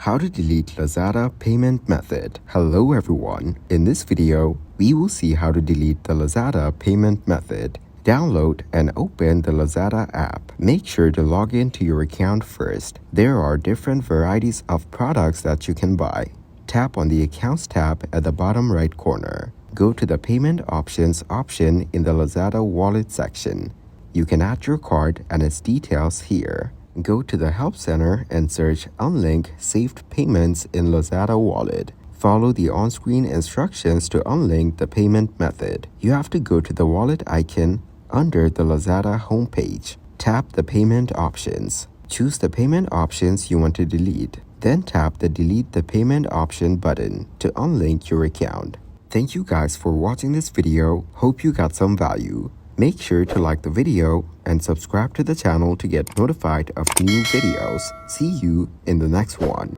How to delete Lazada payment method. Hello everyone. In this video, we will see how to delete the Lazada payment method. Download and open the Lazada app. Make sure to log into your account first. There are different varieties of products that you can buy. Tap on the Accounts tab at the bottom right corner. Go to the Payment Options option in the Lazada Wallet section. You can add your card and its details here. Go to the Help Center and search Unlink Saved Payments in Lazada Wallet. Follow the on-screen instructions to unlink the payment method. You have to go to the wallet icon under the Lazada homepage. Tap the Payment Options. Choose the payment options you want to delete. Then tap the Delete the Payment option button to unlink your account. Thank you guys for watching this video. Hope you got some value. Make sure to like the video and subscribe to the channel to get notified of new videos. See you in the next one.